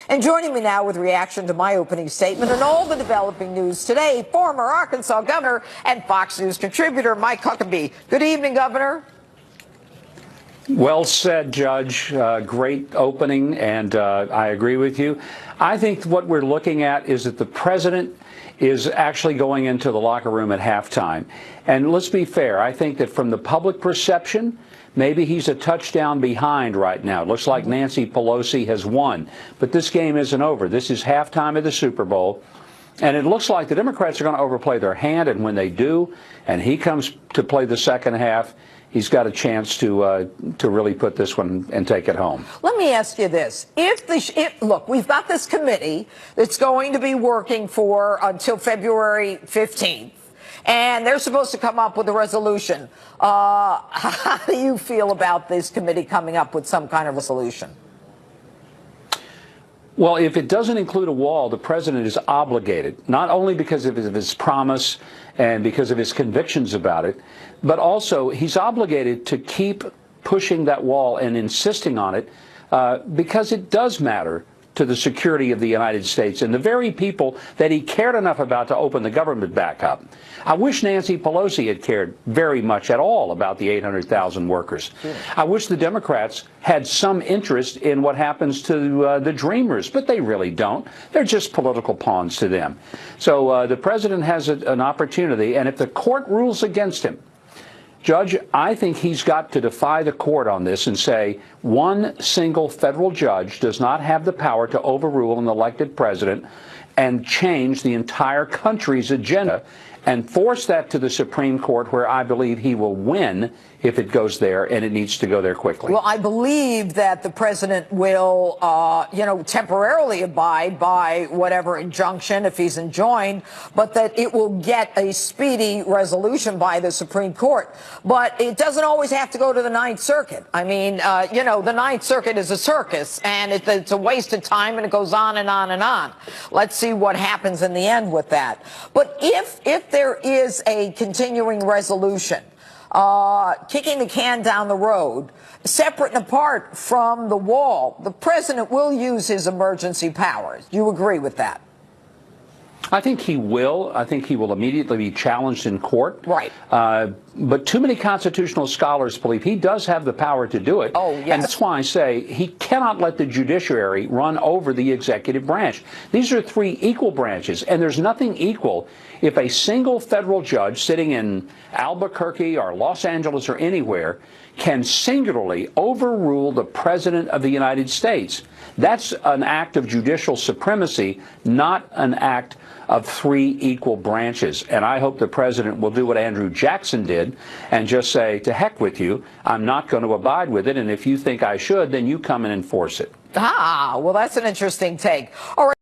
And joining me now with reaction to my opening statement and all the developing news today, former Arkansas governor and Fox News contributor Mike Huckabee. Good evening, Governor. Well said, Judge. Great opening, and I agree with you. I think what we're looking at is that the president is actually going into the locker room at halftime. And let's be fair, I think that from the public perception, maybe he's a touchdown behind right now. It looks like Nancy Pelosi has won. But this game isn't over. This is halftime of the Super Bowl. And it looks like the Democrats are going to overplay their hand. And when they do, and he comes to play the second half, he's got a chance to really put this one and take it home. Let me ask you this. Look, we've got this committee that's going to be working for until February 15th. And they're supposed to come up with a resolution. How do you feel about this committee coming up with some kind of resolution? Well, if it doesn't include a wall, the president is obligated, not only because of his promise and because of his convictions about it, but also he's obligated to keep pushing that wall and insisting on it because it does matter to the security of the United States and the very people that he cared enough about to open the government back up. I wish Nancy Pelosi had cared very much at all about the 800,000 workers. Sure. I wish the Democrats had some interest in what happens to the Dreamers, but they really don't. They're just political pawns to them. So the president has an opportunity, and if the court rules against him, Judge, I think he's got to defy the court on this and say one single federal judge does not have the power to overrule an elected president and change the entire country's agenda and force that to the Supreme Court, where I believe he will win if it goes there, and it needs to go there quickly. Well, I believe that the president will, temporarily abide by whatever injunction if he's enjoined, but that it will get a speedy resolution by the Supreme Court. But it doesn't always have to go to the Ninth Circuit. I mean, the Ninth Circuit is a circus, and it's a waste of time, and it goes on and on and on. Let's see what happens in the end with that. But if there is a continuing resolution, kicking the can down the road, separate and apart from the wall, the president will use his emergency powers. Do you agree with that? I think he will. I think he will immediately be challenged in court. Right. But too many constitutional scholars believe he does have the power to do it. Oh, yes. And that's why I say he cannot let the judiciary run over the executive branch. These are three equal branches, and there's nothing equal if a single federal judge sitting in Albuquerque or Los Angeles or anywhere can singularly overrule the president of the United States. That's an act of judicial supremacy, not an act of three equal branches. And I hope the president will do what Andrew Jackson did and just say, to heck with you, I'm not going to abide with it, and if you think I should, then you come and enforce it. Well, that's an interesting take. All right.